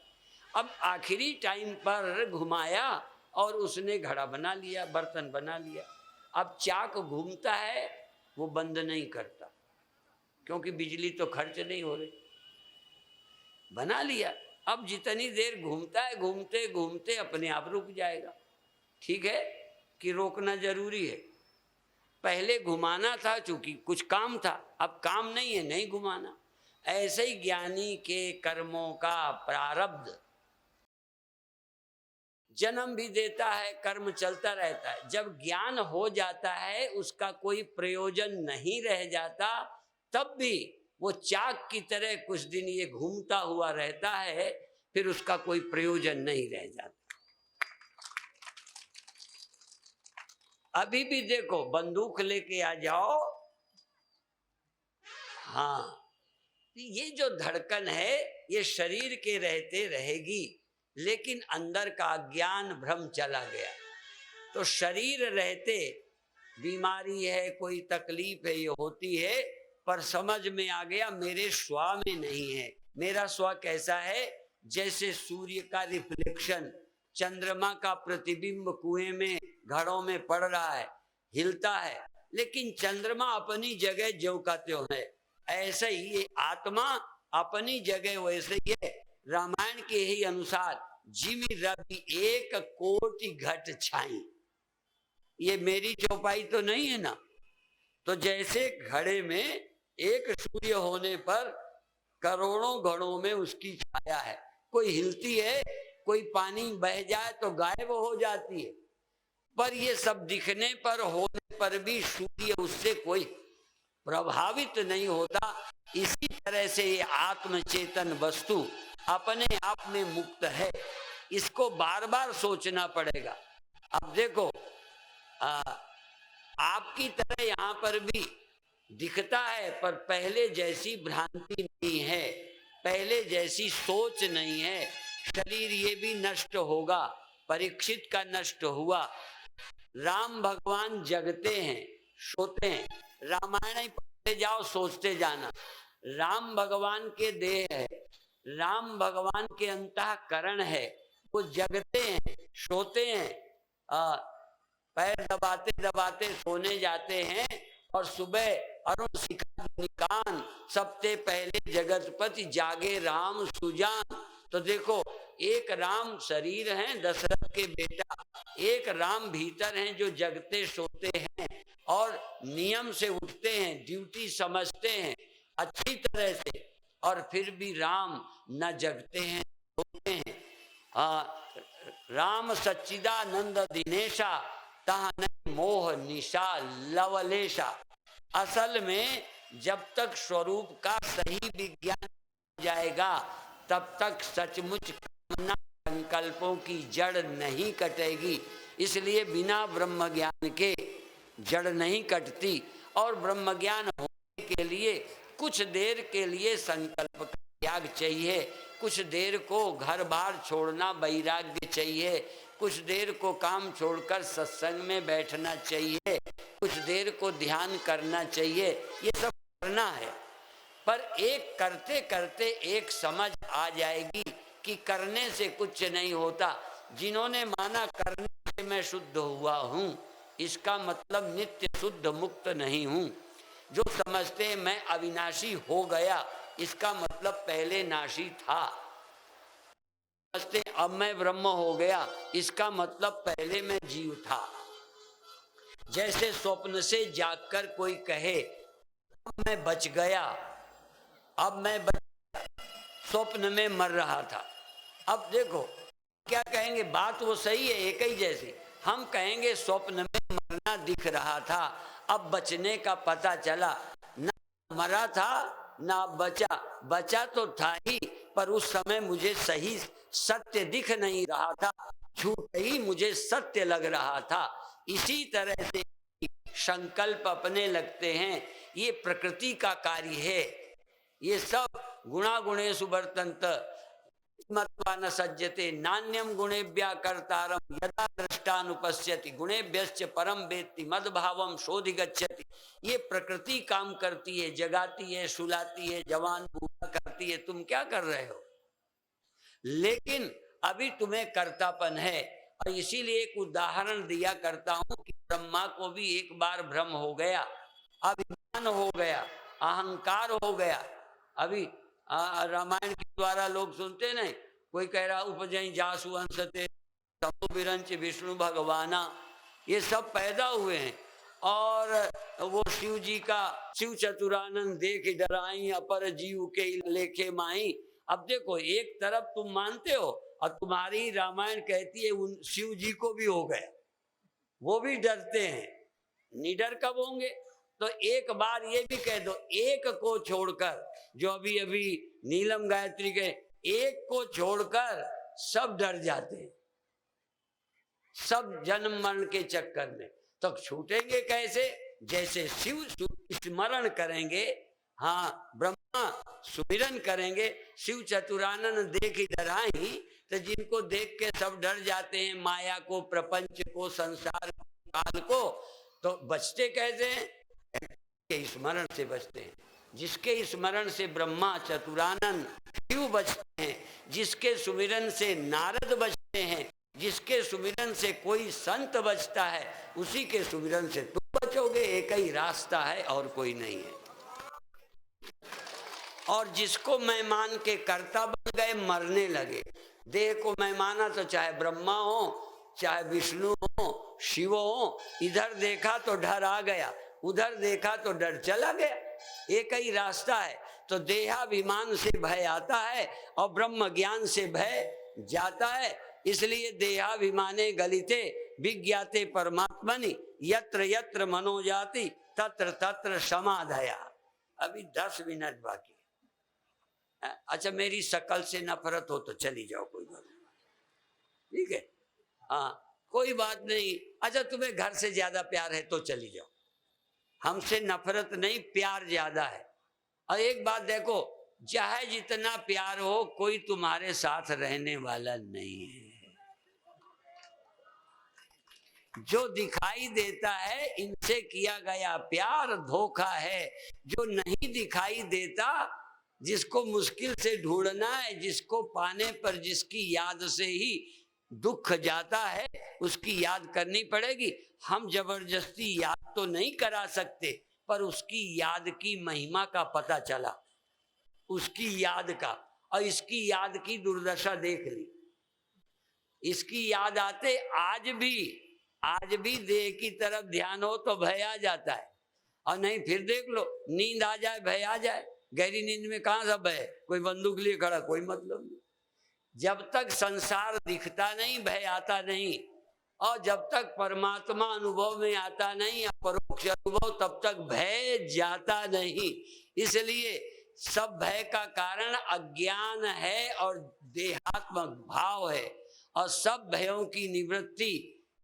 अब आखिरी टाइम पर घुमाया और उसने घड़ा बना लिया, बर्तन बना लिया। अब चाक घूमता है, वो बंद नहीं करता, क्योंकि बिजली तो खर्च नहीं हो रही। बना लिया, अब जितनी देर घूमता है, घूमते घूमते अपने आप रुक जाएगा। ठीक है कि रोकना जरूरी है? पहले घुमाना था, चूंकि कुछ काम था, अब काम नहीं है, नहीं घुमाना। ऐसे ही ज्ञानी के कर्मों का प्रारब्ध जन्म भी देता है, कर्म चलता रहता है। जब ज्ञान हो जाता है, उसका कोई प्रयोजन नहीं रह जाता, तब भी वो चाक की तरह कुछ दिन ये घूमता हुआ रहता है, फिर उसका कोई प्रयोजन नहीं रह जाता। अभी भी देखो, बंदूक लेके आ जाओ, हाँ, ये जो धड़कन है ये शरीर के रहते रहेगी, लेकिन अंदर का ज्ञान भ्रम चला गया। तो शरीर रहते बीमारी है, कोई तकलीफ है, ये होती है, पर समझ में आ गया मेरे स्व में नहीं है। मेरा स्व कैसा है? जैसे सूर्य का रिफ्लेक्शन, चंद्रमा का प्रतिबिंब कुएं में, घड़ों में पड़ रहा है, हिलता है, लेकिन चंद्रमा अपनी जगह ज्यों का त्यों है। ऐसे ही ये आत्मा अपनी जगह वैसे ही है। रामायण के ही अनुसार जिमि रवि एक कोटि घट छाई, ये मेरी चौपाई तो नहीं है ना। तो जैसे घड़े में एक सूर्य होने पर करोड़ों घड़ों में उसकी छाया है, कोई हिलती है, कोई पानी बह जाए तो गायब हो जाती है, पर ये सब दिखने पर, होने पर भी सूर्य उससे कोई प्रभावित नहीं होता। इसी तरह से ये आत्मचेतन वस्तु अपने आप में मुक्त है, इसको बार बार सोचना पड़ेगा। अब देखो, आपकी तरह यहाँ पर भी दिखता है, पर पहले जैसी भ्रांति नहीं है, पहले जैसी सोच नहीं है। शरीर ये भी नष्ट होगा, परीक्षित का नष्ट हुआ। राम भगवान जगते हैं, सोते हैं, रामायण ही पढ़ते जाओ, सोचते जाना। राम भगवान के देह है, राम भगवान के अंतःकरण है, वो जगते हैं, सोते हैं, पैर दबाते दबाते सोने जाते हैं, और सुबह अरुण शिखा निकान, सबसे पहले जगतपति जागे राम सुजान। तो देखो, एक राम शरीर है दशरथ के बेटा, एक राम भीतर हैं जो जगते सोते हैं और नियम से उठते हैं, ड्यूटी समझते हैं अच्छी तरह से, और फिर भी राम न जगते हैं, सोते हैं। राम सच्चिदानंद दिनेशा, तहाँ नहीं मोह निशा लवलेशा। असल में जब तक स्वरूप का सही विज्ञान जाएगा, तब तक सचमुच कामना संकल्पों की जड़ नहीं कटेगी। इसलिए बिना ब्रह्म ज्ञान के जड़ नहीं कटती, और ब्रह्म ज्ञान होने के लिए कुछ देर के लिए संकल्प का त्याग चाहिए, कुछ देर को घर बार छोड़ना वैराग्य चाहिए, कुछ देर को काम छोड़कर सत्संग में बैठना चाहिए, कुछ देर को ध्यान करना चाहिए, ये सब करना है। पर एक करते करते एक समझ आ जाएगी कि करने से कुछ नहीं होता। जिन्होंने माना करने से मैं शुद्ध हुआ हूँ, इसका मतलब नित्य शुद्ध मुक्त नहीं हूँ। जो समझते हैं मैं अविनाशी हो गया, इसका मतलब पहले नाशी था। समझते अब मैं ब्रह्म हो गया, इसका मतलब पहले मैं जीव था। जैसे स्वप्न से जागकर कोई कहे अब मैं बच गया, अब मैं स्वप्न में मर रहा था। अब देखो क्या कहेंगे, बात वो सही है, एक ही जैसी। हम कहेंगे स्वप्न में मरना दिख रहा था, अब बचने का पता चला, ना मरा था ना बचा, बचा तो था ही, पर उस समय मुझे सही सत्य दिख नहीं रहा था, झूठ ही मुझे सत्य लग रहा था। इसी तरह से संकल्प अपने लगते हैं, ये प्रकृति का कार्य है। ये सब गुणा गुणेषु वर्तन्त मत्वा न सज्जते, नान्यम गुणेभ्यः कर्तारम यदा दृष्टानुपश्यति, गुणेभ्यश्च परम वेत्ति मद्भावम शोधिगच्छति। ये प्रकृति काम करती है, जगाती है, सुलाती है, जवान बूढ़ा करती है। तुम क्या कर रहे हो? लेकिन अभी तुम्हें कर्तापन है, और इसीलिए एक उदाहरण दिया करता हूं कि ब्रह्मा को भी एक बार भ्रम हो गया, अभिमान हो गया, अहंकार हो गया। अभी रामायण के द्वारा लोग सुनते नहीं, कोई कह रहा उपजई जासु अंशते विरंच विष्णु भगवाना, ये सब पैदा हुए हैं। और वो शिव जी का शिव चतुरानंद देख डराई, अपर जीव के लेखे माई। अब देखो, एक तरफ तुम मानते हो और तुम्हारी रामायण कहती है उन शिव जी को भी हो गया, वो भी डरते हैं। निडर कब होंगे? तो एक बार ये भी कह दो, एक को छोड़कर, जो अभी अभी नीलम गायत्री के एक को छोड़कर सब डर जाते हैं, सब जन्म मरण के चक्कर में। तो छूटेंगे कैसे? जैसे शिव स्मरण करेंगे, हाँ ब्रह्मा सुमिरन करेंगे, शिव चतुरानन देख इधर आई, तो जिनको देख के सब डर जाते हैं, माया को, प्रपंच को, संसार को, काल को, तो बचते कैसे हैं? के स्मरण से बचते हैं। जिसके स्मरण से ब्रह्मा चतुरानन शिव बचते हैं, जिसके सुमिरन से नारद बचते हैं, जिसके सुमिरन से कोई संत बचता है, उसी के सुमिरन से तुम बचोगे। एक ही रास्ता है और कोई नहीं है। और जिसको मैं मान के कर्ता बन गए, मरने लगे, देह को मैं माना तो चाहे ब्रह्मा हो, चाहे विष्णु हो, शिव हो, इधर देखा तो डर आ गया, उधर देखा तो डर चला गया। एक ही रास्ता है। तो देहाभिमान से भय आता है और ब्रह्म ज्ञान से भय जाता है। इसलिए देहाभिमाने गलिते विज्ञाते परमात्मनि यत्र यत्र मनोजाति तत्र तत्र समाधया। अभी 10 मिनट बाकी। अच्छा, मेरी शकल से नफरत हो तो चली जाओ, कोई बात नहीं, ठीक है, हाँ कोई बात नहीं। अच्छा, तुम्हें घर से ज्यादा प्यार है तो चली जाओ, हमसे नफरत नहीं, प्यार ज्यादा है। और एक बात देखो, चाहे जितना प्यार हो, कोई तुम्हारे साथ रहने वाला नहीं है। जो दिखाई देता है इनसे किया गया प्यार धोखा है। जो नहीं दिखाई देता, जिसको मुश्किल से ढूंढना है, जिसको पाने पर जिसकी याद से ही दुख जाता है, उसकी याद करनी पड़ेगी। हम जबरदस्ती याद तो नहीं करा सकते, पर उसकी याद की महिमा का पता चला, उसकी याद का। और इसकी याद की दुर्दशा देख ली। इसकी याद आते आज भी देह की तरफ ध्यान हो तो भय आ जाता है। और नहीं फिर देख लो, नींद आ जाए भय आ जाए। गहरी नींद में कहाँ सब भय? कोई बंदूक लिए खड़ा, कोई मतलब नहीं। जब तक संसार दिखता नहीं, भय आता नहीं। और जब तक परमात्मा अनुभव में आता नहीं, अपरोक्ष अनुभव, तब तक भय जाता नहीं। इसलिए सब भय का कारण अज्ञान है और देहात्मक भाव है। और सब भयों की निवृत्ति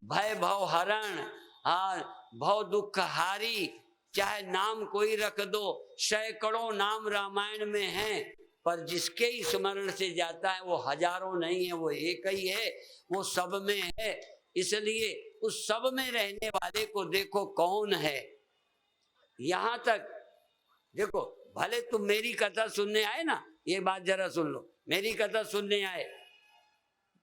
भय भव हरण, हाँ भव दुख हारी, चाहे नाम कोई रख दो, सैकड़ों नाम रामायण में हैं, पर जिसके स्मरण से जाता है वो हजारों नहीं है, वो एक ही है, वो सब में है। इसलिए उस सब में रहने वाले को देखो कौन है। यहां तक देखो, भले तुम मेरी कथा सुनने आए ना, ये बात जरा सुन लो, मेरी कथा सुनने आए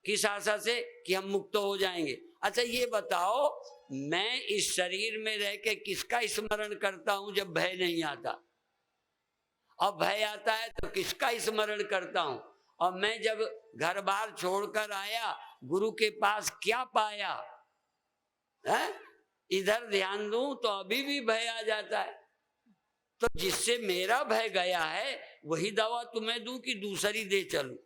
किस आशा से कि हम मुक्त हो जाएंगे। अच्छा ये बताओ, मैं इस शरीर में रह के किसका स्मरण करता हूं जब भय नहीं आता? और भय आता है तो किसका स्मरण करता हूं? और मैं जब घर बार छोड़कर आया, गुरु के पास क्या पाया है? इधर ध्यान दूं तो अभी भी भय आ जाता है। तो जिससे मेरा भय गया है, वही दवा तुम्हें दूं कि दूसरी दे चलूं?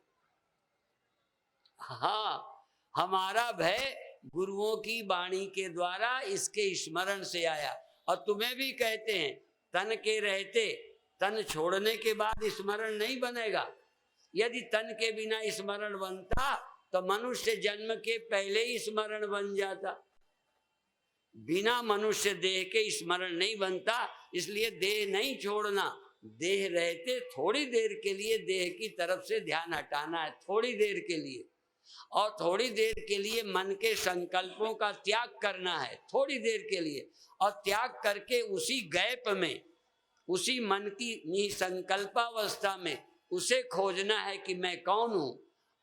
हाँ, हमारा भय गुरुओं की वाणी के द्वारा इसके स्मरण से आया। और तुम्हें भी कहते हैं, तन के रहते, तन छोड़ने के बाद स्मरण नहीं बनेगा। यदि तन के बिना स्मरण बनता तो मनुष्य जन्म के पहले ही स्मरण बन जाता। बिना मनुष्य देह के स्मरण नहीं बनता। इसलिए देह नहीं छोड़ना, देह रहते थोड़ी देर के लिए देह की तरफ से ध्यान हटाना है, थोड़ी देर के लिए। और थोड़ी देर के लिए मन के संकल्पों का त्याग करना है, थोड़ी देर के लिए। और त्याग करके उसी गैप में, उसी मन की निसंकल्पावस्था में उसे खोजना है कि मैं कौन हूं।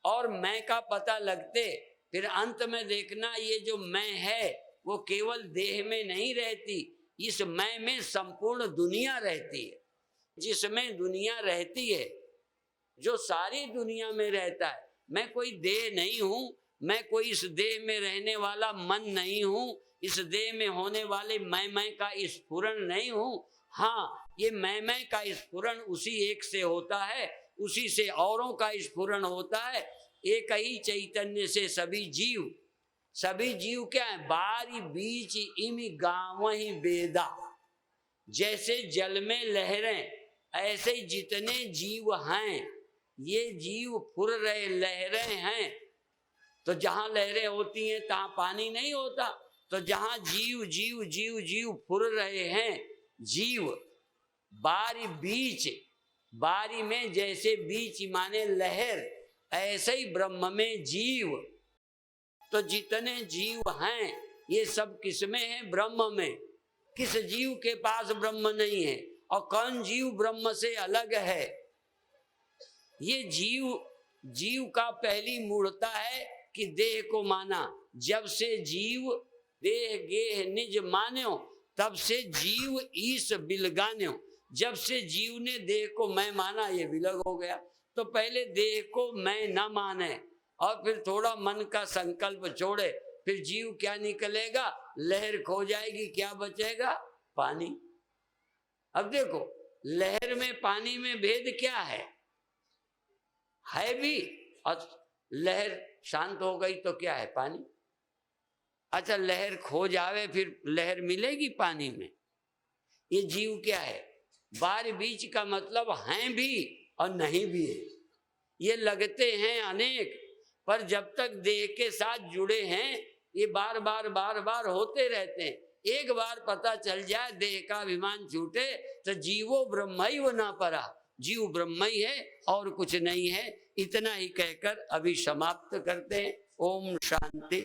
और मैं का पता लगते फिर अंत में देखना, ये जो मैं है वो केवल देह में नहीं रहती, इस मैं में संपूर्ण दुनिया रहती है। जिसमें दुनिया रहती है, जो सारी दुनिया में रहता है। मैं कोई देह नहीं हूं, मैं कोई इस देह में रहने वाला मन नहीं हूं, इस देह में होने वाले मैं का स्फुरण नहीं हूं। हाँ, ये मैं का स्फुरण उसी एक से होता है, उसी से औरों का स्फुरण होता है। एक ही चैतन्य से सभी जीव क्या है? बारी बीच इमि गावहि बेदा। जैसे जल में लहरें, ऐसे जितने जीव हैं ये जीव फुर रहे लहरें हैं, तो जहां लहरें होती हैं तहां पानी नहीं होता। तो जहां जीव जीव जीव जीव फुर रहे हैं, जीव बारी बीच, बारी में जैसे बीच माने लहर, ऐसे ही ब्रह्म में जीव। तो जितने जीव हैं ये सब किस में है? ब्रह्म में। किस जीव के पास ब्रह्म नहीं है? और कौन जीव ब्रह्म से अलग है? ये जीव का पहली मूढ़ता है कि देह को माना। जब से जीव देह गेह निज मान्यो, तब से जीव ईश बिलगान्यो। जब से जीव ने देह को मैं माना, ये विलग हो गया। तो पहले देह को मैं न माने और फिर थोड़ा मन का संकल्प छोड़े, फिर जीव क्या निकलेगा? लहर खो जाएगी, क्या बचेगा? पानी। अब देखो, लहर में पानी में भेद क्या है भी। और लहर शांत हो गई तो क्या है? पानी। अच्छा, लहर खो जावे फिर लहर मिलेगी पानी में? ये जीव क्या है? बार बीच का मतलब हैं भी और नहीं भी है। ये लगते हैं अनेक, पर जब तक देह के साथ जुड़े हैं ये बार बार होते रहते हैं। एक बार पता चल जाए देह का अभिमान छूटे तो जीवो ब्रह्म ही वो ना परा, जीव ब्रह्म ही है और कुछ नहीं है। इतना ही कहकर अभी समाप्त करते हैं। ओम शांति।